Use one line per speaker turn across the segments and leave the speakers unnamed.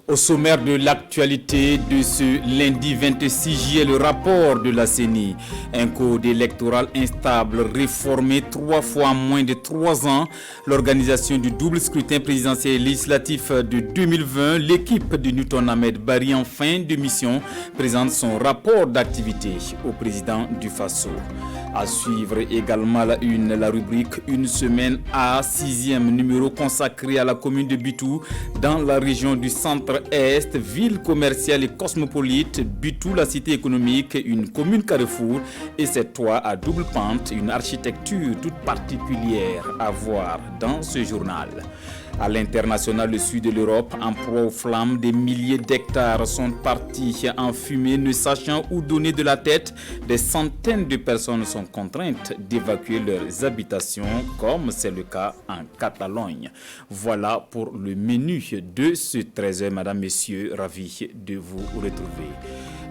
Au sommaire de l'actualité de ce lundi 26 juillet, le rapport de la CENI. Un code électoral instable, réformé 3 fois en moins de 3 ans. L'organisation du double scrutin présidentiel et législatif de 2020. L'équipe de Newton Ahmed Barry en fin de mission présente son rapport d'activité au président du Faso. À suivre également la rubrique Une semaine à 6e numéro consacré à la commune de Bitou dans la région du centre-est, ville commerciale et cosmopolite. Bitou, la cité économique, une commune carrefour et ses toits à double pente, une architecture toute particulière à voir dans ce journal. À l'international, le sud de l'Europe, en proie aux flammes, des milliers d'hectares sont partis en fumée, ne sachant où donner de la tête. Des centaines de personnes sont contraintes d'évacuer leurs habitations, comme c'est le cas en Catalogne. Voilà pour le menu de ce 13h. Madame, Messieurs, ravi de vous retrouver.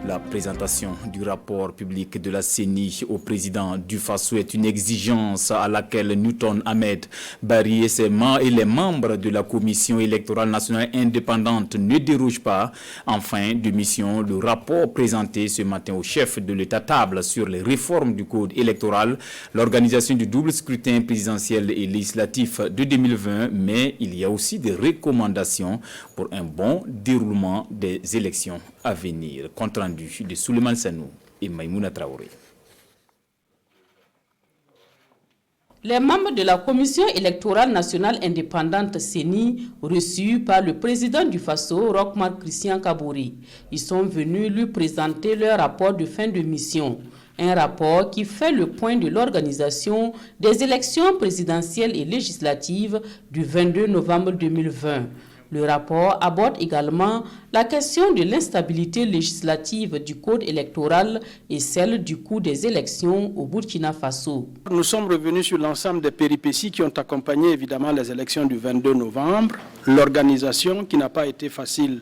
La présentation du rapport public de la CENI au président du Faso est une exigence à laquelle Newton Ahmed Barry et les membres de la Commission électorale nationale indépendante ne dérogent pas. En fin de mission, le rapport présenté ce matin au chef de l'État table sur les réformes du code électoral, l'organisation du double scrutin présidentiel et législatif de 2020, mais il y a aussi des recommandations pour un bon déroulement des élections à venir. Compte rendu de Souleymane Sanou et Maïmouna Traoré.
Les membres de la Commission électorale nationale indépendante CENI, reçus par le président du Faso, Roch-Marc Christian Kaboré, ils sont venus lui présenter leur rapport de fin de mission. Un rapport qui fait le point de l'organisation des élections présidentielles et législatives du 22 novembre 2020. Le rapport aborde également la question de l'instabilité législative du code électoral et celle du coût des élections au Burkina Faso.
Nous sommes revenus sur l'ensemble des péripéties qui ont accompagné évidemment les élections du 22 novembre, l'organisation qui n'a pas été facile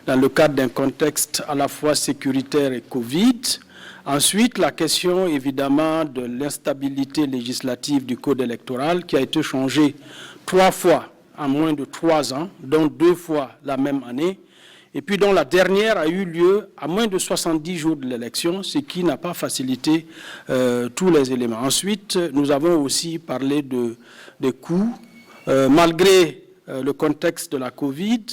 dans le cadre d'un contexte à la fois sécuritaire et Covid. Ensuite, la question évidemment de l'instabilité législative du code électoral qui a été changé 3 fois en moins de 3 ans, dont 2 fois la même année, et puis dont la dernière a eu lieu à moins de 70 jours de l'élection, ce qui n'a pas facilité tous les éléments. Ensuite, nous avons aussi parlé des coûts, malgré le contexte de la Covid,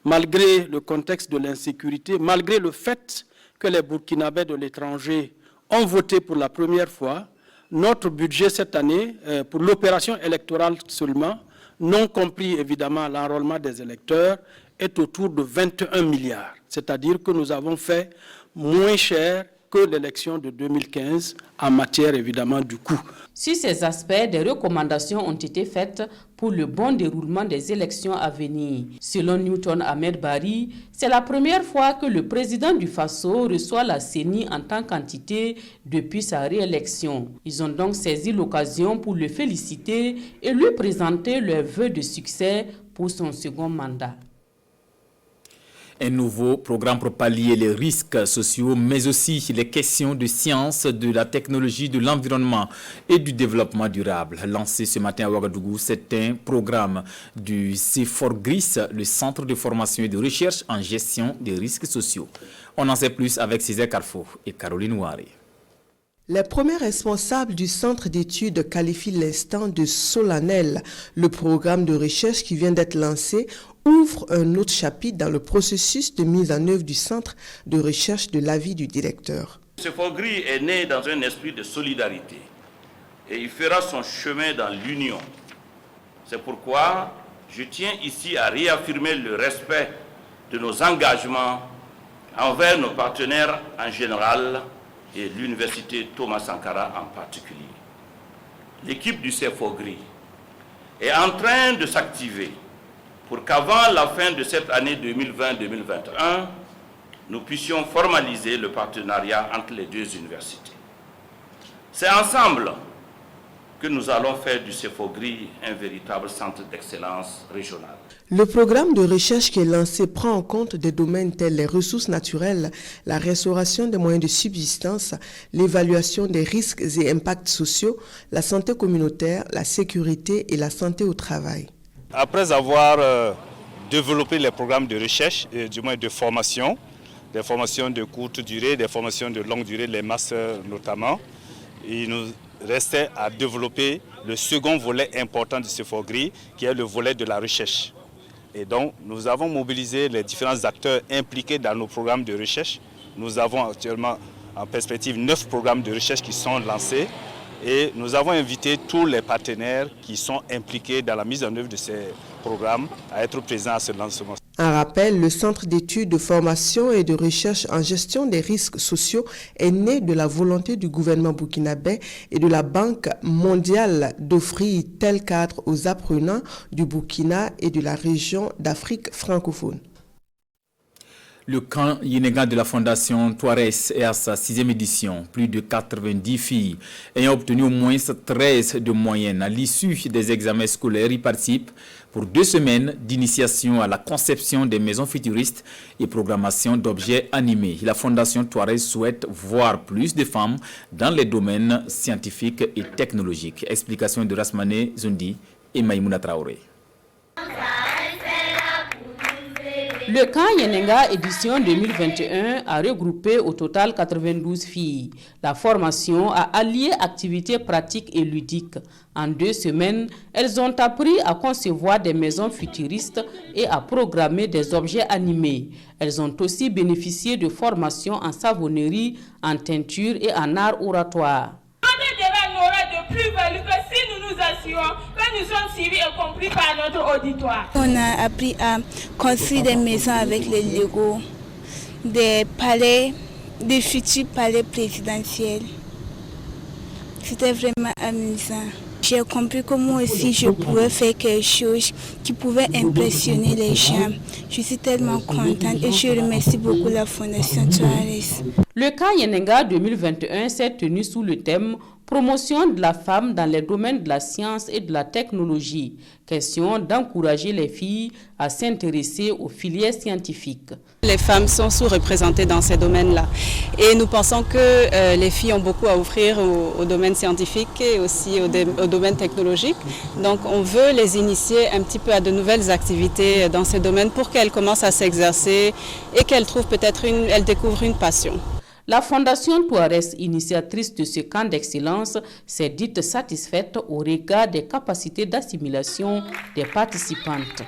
malgré le contexte de l'insécurité, malgré le fait que les Burkinabés de l'étranger ont voté pour la première fois, notre budget cette année, pour l'opération électorale seulement, non compris évidemment l'enrôlement des électeurs, est autour de 21 milliards. C'est-à-dire que nous avons fait moins cher que l'élection de 2015 en matière évidemment du coût.
Sur ces aspects, des recommandations ont été faites pour le bon déroulement des élections à venir. Selon Newton Ahmed Barry, c'est la première fois que le président du Faso reçoit la CENI en tant qu'entité depuis sa réélection. Ils ont donc saisi l'occasion pour le féliciter et lui présenter leurs vœux de succès pour son second mandat.
Un nouveau programme pour pallier les risques sociaux, mais aussi les questions de science, de la technologie, de l'environnement et du développement durable. Lancé ce matin à Ouagadougou, c'est un programme du CEFORGRIS, le Centre de formation et de recherche en gestion des risques sociaux. On en sait plus avec Césaire Carrefour et Caroline Ouaré.
Les premiers responsables du centre d'études qualifient l'instant de solennel. Le programme de recherche qui vient d'être lancé ouvre un autre chapitre dans le processus de mise en œuvre du centre de recherche de l'avis du directeur.
Ce CEFORGRIS est né dans un esprit de solidarité et il fera son chemin dans l'union. C'est pourquoi je tiens ici à réaffirmer le respect de nos engagements envers nos partenaires en général et l'université Thomas Sankara en particulier. L'équipe du CEFORGRIS est en train de s'activer pour qu'avant la fin de cette année 2020-2021, nous puissions formaliser le partenariat entre les deux universités. C'est ensemble que nous allons faire du CEFORGRIS un véritable centre d'excellence régional.
Le programme de recherche qui est lancé prend en compte des domaines tels les ressources naturelles, la restauration des moyens de subsistance, l'évaluation des risques et impacts sociaux, la santé communautaire, la sécurité et la santé au travail.
Après avoir développer les programmes de recherche, et du moins de formation, des formations de courte durée, des formations de longue durée, les masters notamment. Il nous restait à développer le second volet important de ce FORGRI, qui est le volet de la recherche. Et donc, nous avons mobilisé les différents acteurs impliqués dans nos programmes de recherche. Nous avons actuellement en perspective 9 programmes de recherche qui sont lancés. Et nous avons invité tous les partenaires qui sont impliqués dans la mise en œuvre de ces programmes à être présents à ce lancement.
Un rappel, le Centre d'études, de formation et de recherche en gestion des risques sociaux est né de la volonté du gouvernement burkinabé et de la Banque mondiale d'offrir tel cadre aux apprenants du Burkina et de la région d'Afrique francophone.
Le camp Yenenga de la Fondation Touareg est à sa 6e édition. Plus de 90 filles ayant obtenu au moins 13 de moyenne à l'issue des examens scolaires y participent pour 2 semaines d'initiation à la conception des maisons futuristes et programmation d'objets animés. La Fondation Touareg souhaite voir plus de femmes dans les domaines scientifiques et technologiques. Explication de Rasmane Zundi et Maïmouna Traoré.
Le camp Yenenga édition 2021 a regroupé au total 92 filles. La formation a allié activités pratiques et ludiques. En 2 semaines, elles ont appris à concevoir des maisons futuristes et à programmer des objets animés. Elles ont aussi bénéficié de formations en savonnerie, en teinture et en art oratoire.
Plus-value que si nous nous assurons que nous sommes suivis et compris par notre auditoire.
On a appris à construire des maisons avec les Lego, des palais, des futurs palais présidentiels. C'était vraiment amusant. J'ai compris que moi aussi je pouvais faire quelque chose qui pouvait impressionner les gens. Je suis tellement contente et je remercie beaucoup la Fondation Touareg.
Le camp Yenenga 2021 s'est tenu sous le thème Promotion de la femme dans les domaines de la science et de la technologie. Question d'encourager les filles à s'intéresser aux filières scientifiques.
Les femmes sont sous-représentées dans ces domaines-là. Et nous pensons que les filles ont beaucoup à offrir au domaine scientifique et aussi au domaine technologique. Donc on veut les initier un petit peu à de nouvelles activités dans ces domaines pour qu'elles commencent à s'exercer et qu'elles trouvent peut-être elles découvrent une passion.
La Fondation Touareg, initiatrice de ce camp d'excellence, s'est dite satisfaite au regard des capacités d'assimilation des participantes.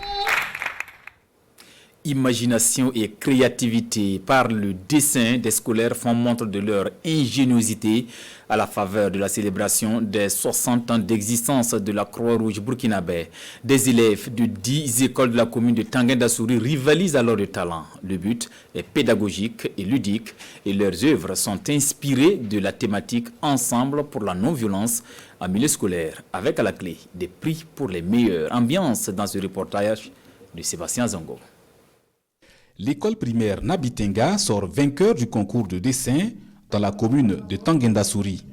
Imagination et créativité par le dessin des scolaires font montre de leur ingéniosité à la faveur de la célébration des 60 ans d'existence de la Croix-Rouge burkinabé. Des élèves de 10 écoles de la commune de Tanguin-Dassouri rivalisent alors de talent. Le but est pédagogique et ludique et leurs œuvres sont inspirées de la thématique Ensemble pour la non-violence en milieu scolaire, avec à la clé des prix pour les meilleures. Ambiance dans ce reportage de Sébastien Zongo.
L'école primaire Nabitenga sort vainqueur du concours de dessin dans la commune de Tanguin-Dassouri.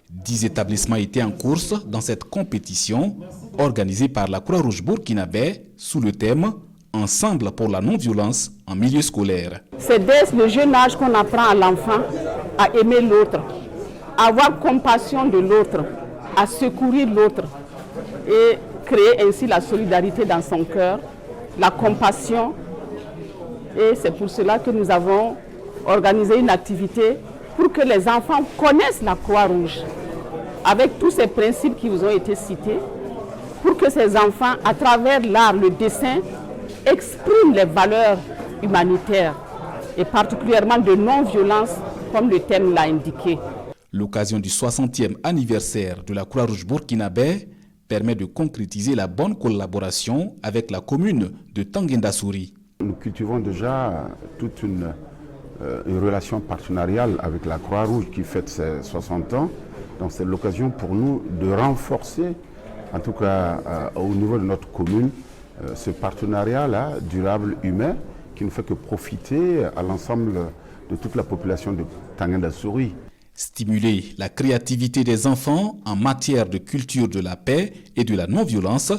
10 établissements étaient en course dans cette compétition organisée par la Croix-Rouge burkinabé sous le thème « Ensemble pour la non-violence en milieu scolaire ».
C'est dès le jeune âge qu'on apprend à l'enfant à aimer l'autre, à avoir compassion de l'autre, à secourir l'autre et créer ainsi la solidarité dans son cœur, la compassion. Et c'est pour cela que nous avons organisé une activité pour que les enfants connaissent la Croix-Rouge, avec tous ces principes qui vous ont été cités, pour que ces enfants, à travers l'art, le dessin, expriment les valeurs humanitaires et particulièrement de non-violence, comme le thème l'a indiqué.
L'occasion du 60e anniversaire de la Croix-Rouge burkinabé permet de concrétiser la bonne collaboration avec la commune de Tanguin-Dassouri.
Nous cultivons déjà toute une relation partenariale avec la Croix-Rouge qui fête ses 60 ans. Donc c'est l'occasion pour nous de renforcer, en tout cas au niveau de notre commune, ce partenariat-là durable humain qui ne fait que profiter à l'ensemble de toute la population de Tanguin-Dassouri.
Stimuler la créativité des enfants en matière de culture de la paix et de la non-violence,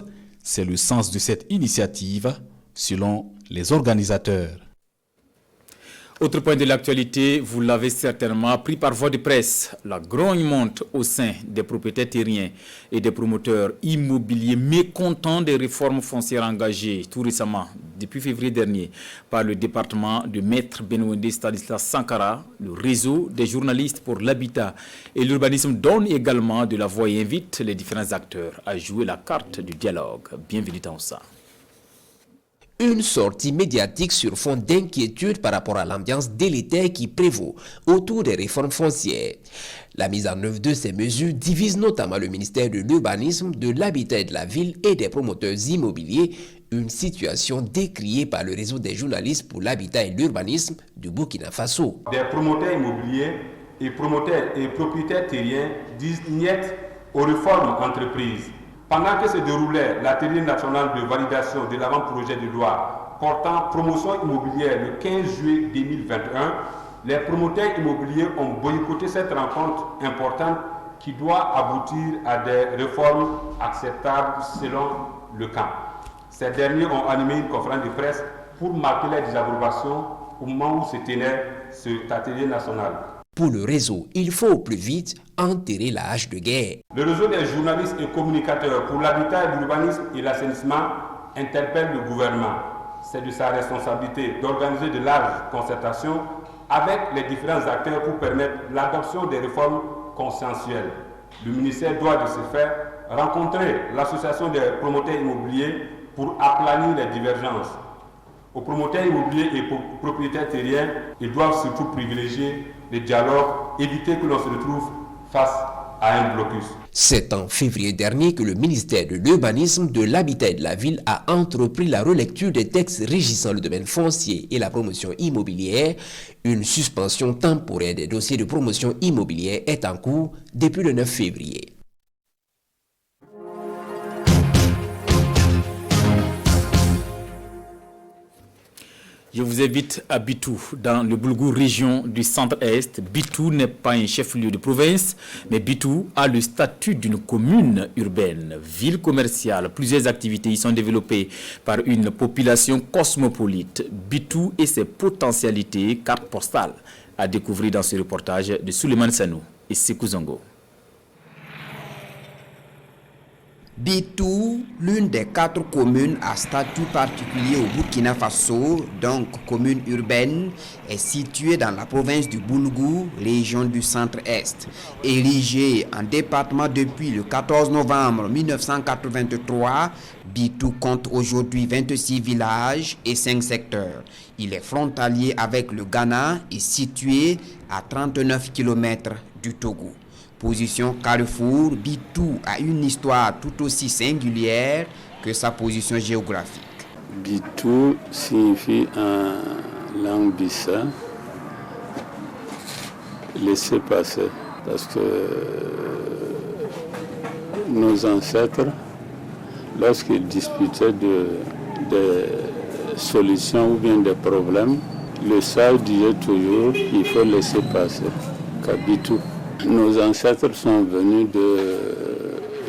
c'est le sens de cette initiative, selon les organisateurs.
Autre point de l'actualité, vous l'avez certainement appris par voie de presse. La grogne monte au sein des propriétaires terriens et des promoteurs immobiliers mécontents des réformes foncières engagées tout récemment, depuis février dernier, par le département de Maître Benouendé Stanislas Sankara. Le réseau des journalistes pour l'habitat et l'urbanisme donne également de la voix et invite les différents acteurs à jouer la carte du dialogue. Bienvenue dans ça.
Une sortie médiatique sur fond d'inquiétude par rapport à l'ambiance délétère qui prévaut autour des réformes foncières. La mise en œuvre de ces mesures divise notamment le ministère de l'Urbanisme, de l'Habitat et de la Ville et des promoteurs immobiliers, une situation décriée par le réseau des journalistes pour l'habitat et l'urbanisme du Burkina Faso.
Des promoteurs immobiliers et propriétaires terriens disent niet aux réformes entreprises. Pendant que se déroulait l'atelier national de validation de l'avant-projet de loi portant promotion immobilière le 15 juillet 2021, les promoteurs immobiliers ont boycotté cette rencontre importante qui doit aboutir à des réformes acceptables selon le camp. Ces derniers ont animé une conférence de presse pour marquer leur désapprobation au moment où se tenait cet atelier national.
Pour le réseau, il faut au plus vite enterrer la hache de guerre.
Le réseau des journalistes et communicateurs pour l'habitat, l'urbanisme et l'assainissement interpelle le gouvernement. C'est de sa responsabilité d'organiser de larges concertations avec les différents acteurs pour permettre l'adoption des réformes consensuelles. Le ministère doit de ce fait rencontrer l'association des promoteurs immobiliers pour aplanir les divergences. Aux promoteurs immobiliers et propriétaires terriens, ils doivent surtout privilégier le dialogue, éviter que l'on se retrouve face à un blocus.
C'est en février dernier que le ministère de l'Urbanisme, de l'Habitat et de la Ville a entrepris la relecture des textes régissant le domaine foncier et la promotion immobilière. Une suspension temporaire des dossiers de promotion immobilière est en cours depuis le 9 février.
Je vous invite à Bitou, dans le Boulgou, région du centre-est. Bitou n'est pas un chef-lieu de province, mais Bitou a le statut d'une commune urbaine, ville commerciale. Plusieurs activités y sont développées par une population cosmopolite. Bitou et ses potentialités, carte postale, à découvrir dans ce reportage de Souleymane Sanou et Sekou Zongo.
Bitou, l'une des 4 communes à statut particulier au Burkina Faso, donc commune urbaine, est située dans la province du Boulgou, région du centre-est. Érigée en département depuis le 14 novembre 1983, Bitou compte aujourd'hui 26 villages et 5 secteurs. Il est frontalier avec le Ghana et situé à 39 km du Togo. Position carrefour, Bitou a une histoire tout aussi singulière que sa position géographique.
Bitou signifie en langue bissa laisser passer, parce que nos ancêtres, lorsqu'ils disputaient des solutions ou bien des problèmes, le sage disait toujours il faut laisser passer, qu'à Bitou. Nos ancêtres sont venus de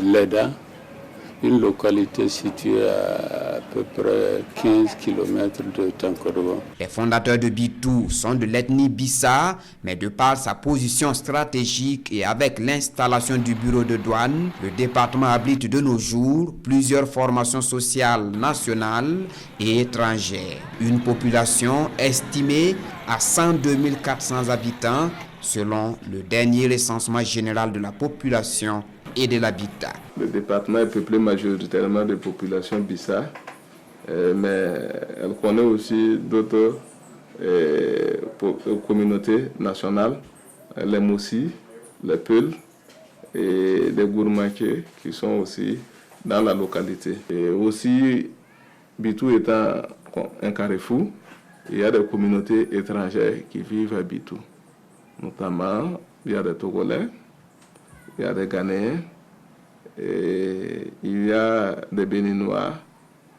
Leda, une localité située à peu près 15 km de Tankorgon.
Les fondateurs de Bitou sont de l'ethnie Bissa, mais de par sa position stratégique et avec l'installation du bureau de douane, le département abrite de nos jours plusieurs formations sociales nationales et étrangères. Une population estimée à 102 400 habitants, selon le dernier recensement général de la population et de l'habitat.
Le département est peuplé majoritairement de populations Bissa, mais elle connaît aussi d'autres communautés nationales, les Moussi, les Peuls et les Gourmaké qui sont aussi dans la localité. Et aussi, Bitou étant un carrefour, il y a des communautés étrangères qui vivent à Bitou. Notamment, il y a des Togolais, il y a des Ghanéens, et il y a des Béninois,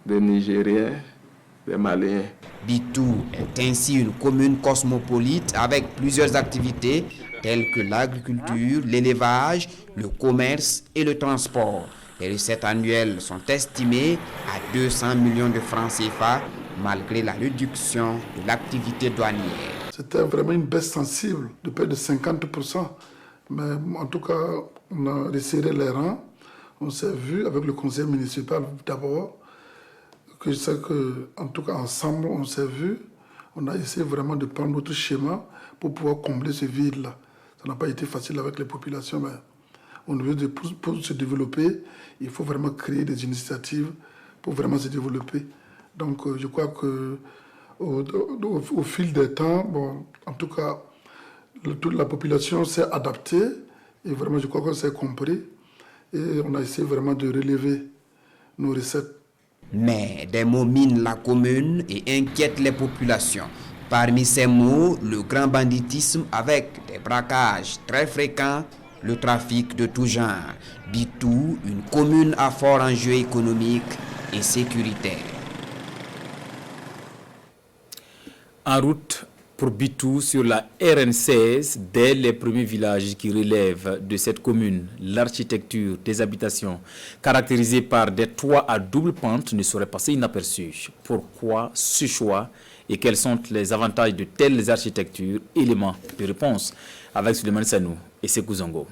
des Nigériens, des Maliens.
Bitou est ainsi une commune cosmopolite avec plusieurs activités telles que l'agriculture, l'élevage, le commerce et le transport. Les recettes annuelles sont estimées à 200 millions de francs CFA malgré la réduction de l'activité douanière.
C'était vraiment une baisse sensible de près de 50%. Mais en tout cas, on a resserré les rangs. On s'est vu avec le conseil municipal d'abord. Que je sais qu'en tout cas, ensemble, on s'est vu. On a essayé vraiment de prendre notre schéma pour pouvoir combler ce vide-là. Ça n'a pas été facile avec les populations, mais on veut pour se développer, il faut vraiment créer des initiatives pour vraiment se développer. Donc, je crois que au fil des temps, bon, en tout cas, toute la population s'est adaptée et vraiment, je crois qu'on s'est compris et on a essayé vraiment de relever nos recettes.
Mais des mots minent la commune et inquiètent les populations. Parmi ces mots, le grand banditisme avec des braquages très fréquents, le trafic de tout genre. Bitou, une commune à fort enjeu économique et sécuritaire.
En route pour Bitou sur la RN16, dès les premiers villages qui relèvent de cette commune, l'architecture des habitations caractérisée par des toits à double pente ne saurait passer inaperçue. Pourquoi ce choix et quels sont les avantages de telles architectures? Éléments de réponse avec Suleiman Sanou et Sekou Zongo.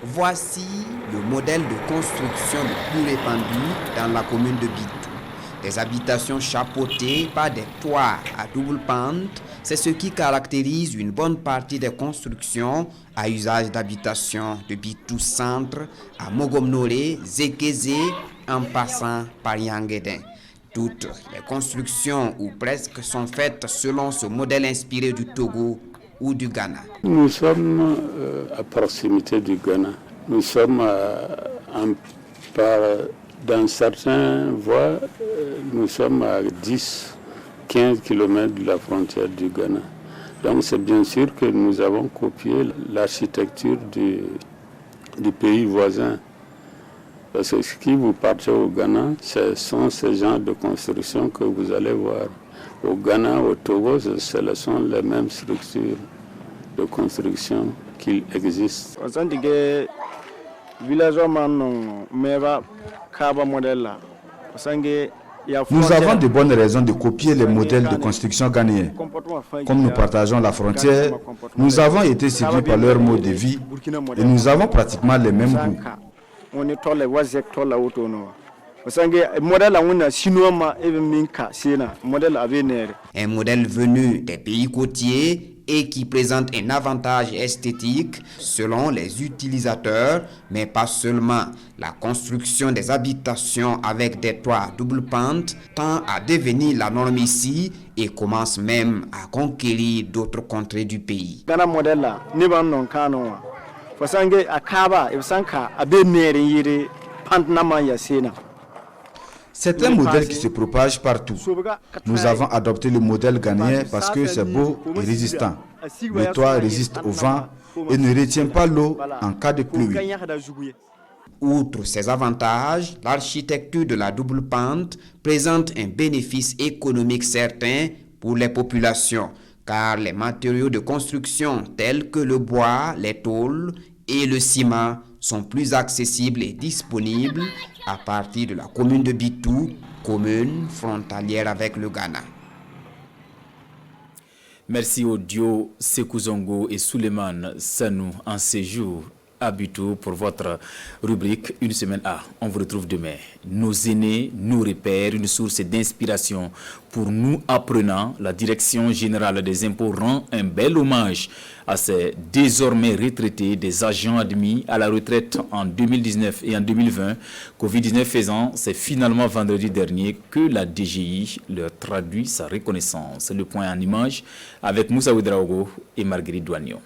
Voici le modèle de construction le plus répandu dans la commune de Bitou. Des habitations chapeautées par des toits à double pente, c'est ce qui caractérise une bonne partie des constructions à usage d'habitation de Bitou Centre à Mogomnolé, Zékézé, en passant par Yanguédin. Toutes les constructions ou presque sont faites selon ce modèle inspiré du Togo ou du Ghana.
Nous sommes à proximité du Ghana. Nous sommes dans certaines voies, nous sommes à 10-15 km de la frontière du Ghana. Donc c'est bien sûr que nous avons copié l'architecture du pays voisin. Parce que ce qui vous partez au Ghana, ce sont ces genres de constructions que vous allez voir. Au Ghana, au Togo, ce sont les mêmes structures de construction qui existent.
Nous avons de bonnes raisons de copier les modèles de construction ghanéens. Comme nous partageons la frontière, nous avons été séduits par leur mode de vie et nous avons pratiquement les mêmes goûts.
Un modèle venu des pays côtiers et qui présente un avantage esthétique selon les utilisateurs, mais pas seulement. La construction des habitations avec des toits à double pente tend à devenir la norme ici et commence même à conquérir d'autres contrées du pays.
C'est un modèle qui se propage partout. Nous avons adopté le modèle ghanéen parce que c'est beau et résistant. Le toit résiste au vent et ne retient pas l'eau en cas de pluie.
Outre ces avantages, l'architecture de la double pente présente un bénéfice économique certain pour les populations, car les matériaux de construction tels que le bois, les tôles et le ciment sont plus accessibles et disponibles à partir de la commune de Bitou, commune frontalière avec le Ghana.
Merci au duo Sekou Zongo et Suleiman Sanou en séjour à Bitou pour votre rubrique Une semaine A. On vous retrouve demain. Nos aînés nous repèrent, une source d'inspiration pour nous apprenants. La Direction générale des impôts rend un bel hommage à ces désormais retraités des agents admis à la retraite en 2019 et en 2020. Covid-19 faisant, c'est finalement vendredi dernier que la DGI leur traduit sa reconnaissance. Le point en image avec Moussa Ouedraogo et Marguerite Douagnon.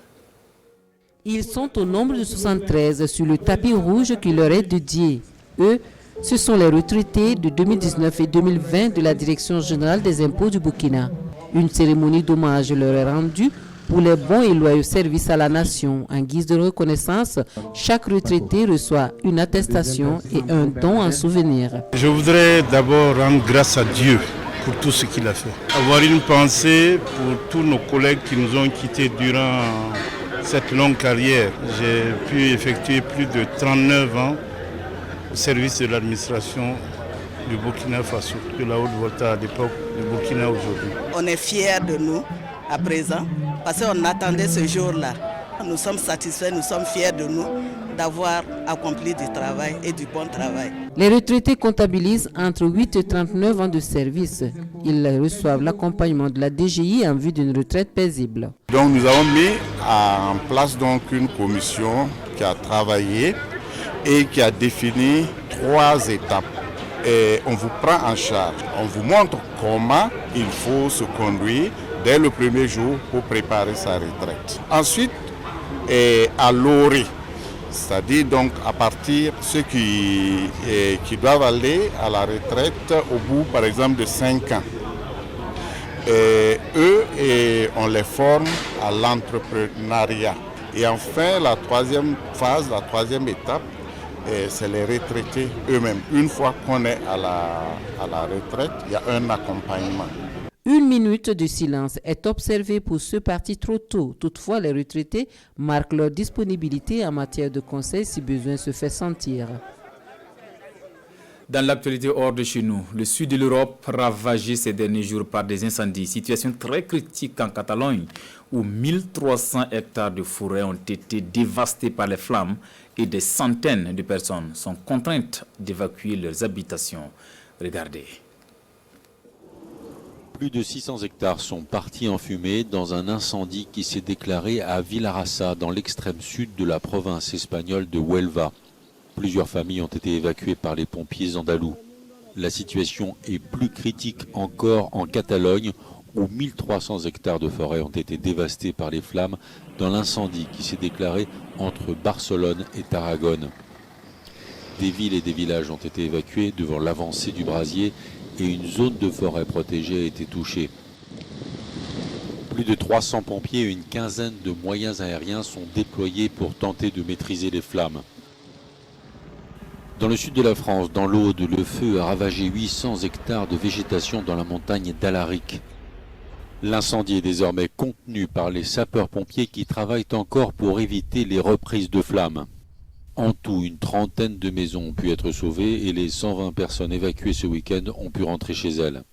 Ils sont au nombre de 73 sur le tapis rouge qui leur est dédié. Eux, ce sont les retraités de 2019 et 2020 de la Direction générale des impôts du Burkina. Une cérémonie d'hommage leur est rendue pour les bons et loyaux services à la nation. En guise de reconnaissance, chaque retraité reçoit une attestation et un don en souvenir.
Je voudrais d'abord rendre grâce à Dieu pour tout ce qu'il a fait. Avoir une pensée pour tous nos collègues qui nous ont quittés durant cette longue carrière. J'ai pu effectuer plus de 39 ans au service de l'administration du Burkina Faso, de la Haute-Volta à l'époque, du Burkina aujourd'hui.
On est fiers de nous à présent parce qu'on attendait ce jour-là. Nous sommes satisfaits, nous sommes fiers de nous d'avoir accompli du travail et du bon travail.
Les retraités comptabilisent entre 8 et 39 ans de service. Ils reçoivent l'accompagnement de la DGI en vue d'une retraite paisible.
Donc nous avons mis en place donc une commission qui a travaillé et qui a défini 3 étapes. Et on vous prend en charge, on vous montre comment il faut se conduire dès le premier jour pour préparer sa retraite. Ensuite, à l'orée, c'est-à-dire donc à partir de ceux qui doivent aller à la retraite au bout par exemple de 5 ans. On les forme à l'entrepreneuriat. Et enfin, la 3e phase, la 3e étape, c'est les retraités eux-mêmes. Une fois qu'on est à la retraite, il y a un accompagnement.
1 minute de silence est observée pour ceux partis trop tôt. Toutefois, les retraités marquent leur disponibilité en matière de conseil si besoin se fait sentir.
Dans l'actualité hors de chez nous, le sud de l'Europe ravagé ces derniers jours par des incendies. Situation très critique en Catalogne où 1300 hectares de forêt ont été dévastés par les flammes et des centaines de personnes sont contraintes d'évacuer leurs habitations. Regardez.
Plus de 600 hectares sont partis en fumée dans un incendie qui s'est déclaré à Villarassa, dans l'extrême sud de la province espagnole de Huelva. Plusieurs familles ont été évacuées par les pompiers andalous. La situation est plus critique encore en Catalogne, où 1300 hectares de forêt ont été dévastés par les flammes dans l'incendie qui s'est déclaré entre Barcelone et Tarragone. Des villes et des villages ont été évacués devant l'avancée du brasier et une zone de forêt protégée a été touchée. Plus de 300 pompiers et une quinzaine de moyens aériens sont déployés pour tenter de maîtriser les flammes. Dans le sud de la France, dans l'Aude, le feu a ravagé 800 hectares de végétation dans la montagne d'Alaric. L'incendie est désormais contenu par les sapeurs-pompiers qui travaillent encore pour éviter les reprises de flammes. En tout, une trentaine de maisons ont pu être sauvées et les 120 personnes évacuées ce week-end ont pu rentrer chez elles.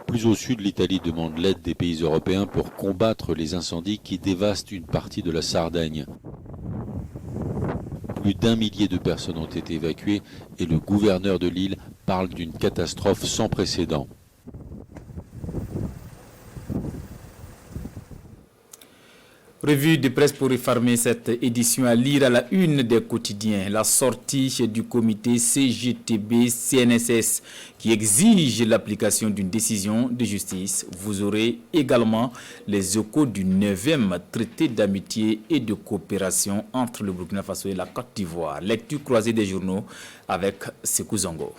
Plus au sud, l'Italie demande l'aide des pays européens pour combattre les incendies qui dévastent une partie de la Sardaigne. Plus d'1 millier de personnes ont été évacuées et le gouverneur de l'île parle d'une catastrophe sans précédent.
Revue de presse pour réformer cette édition à lire à la une des quotidiens. La sortie du comité CGTB-CNSS qui exige l'application d'une décision de justice. Vous aurez également les échos du 9e traité d'amitié et de coopération entre le Burkina Faso et la Côte d'Ivoire. Lecture croisée des journaux avec Sekou Zongo.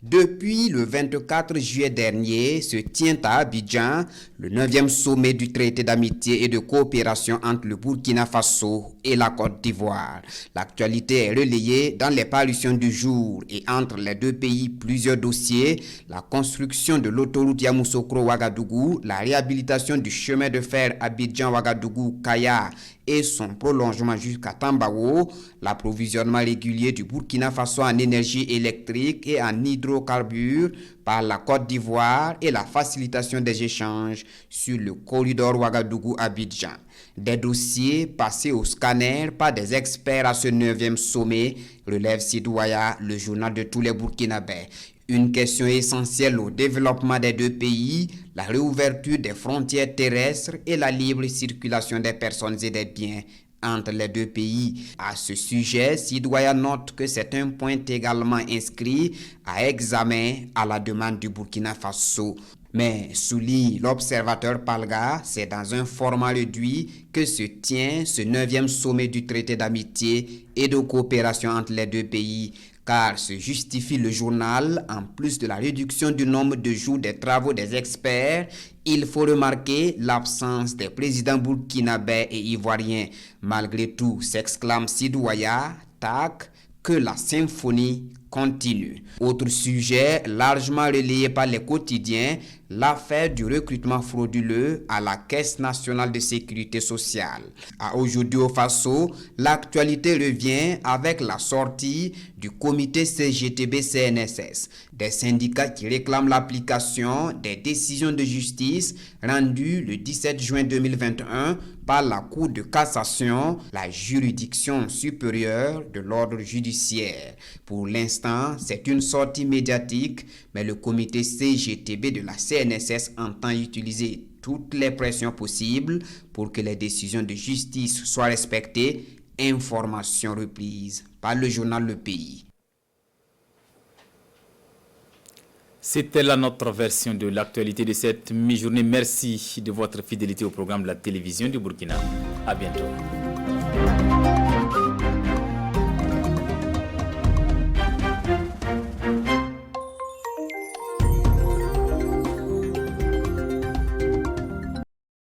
Depuis le 24 juillet dernier, se tient à Abidjan le 9e sommet du traité d'amitié et de coopération entre le Burkina Faso et la Côte d'Ivoire. L'actualité est relayée dans les parutions du jour et entre les deux pays plusieurs dossiers, la construction de l'autoroute Yamoussoukro-Ouagadougou, la réhabilitation du chemin de fer Abidjan-Ouagadougou-Kaya et son prolongement jusqu'à Tambawo, l'approvisionnement régulier du Burkina Faso en énergie électrique et en hydrocarbures par la Côte d'Ivoire et la facilitation des échanges sur le corridor Ouagadougou-Abidjan. Des dossiers passés au scanner par des experts à ce 9e sommet, relève Sidouaya, le journal de tous les Burkinabés. Une question essentielle au développement des deux pays, la réouverture des frontières terrestres et la libre circulation des personnes et des biens entre les deux pays. À ce sujet, Sidouaya note que c'est un point également inscrit à examen à la demande du Burkina Faso. Mais, souligne l'observateur Palga, c'est dans un format réduit que se tient ce 9e sommet du traité d'amitié et de coopération entre les deux pays. Car se justifie le journal, en plus de la réduction du nombre de jours des travaux des experts, il faut remarquer l'absence des présidents burkinabés et ivoiriens. Malgré tout, s'exclame Sidouaya, tac, que la symphonie continue. Autre sujet largement relayé par les quotidiens, l'affaire du recrutement frauduleux à la Caisse nationale de sécurité sociale. À aujourd'hui au Faso, l'actualité revient avec la sortie du comité CGTB-CNSS, des syndicats qui réclament l'application des décisions de justice rendues le 17 juin 2021 par la Cour de cassation, la juridiction supérieure de l'ordre judiciaire. Pour l'instant, c'est une sortie médiatique, mais le comité CGTB de la CNSS entend utiliser toutes les pressions possibles pour que les décisions de justice soient respectées. Information reprise par le journal Le Pays.
C'était là notre version de l'actualité de cette mi-journée. Merci de votre fidélité au programme de la télévision du Burkina. À bientôt.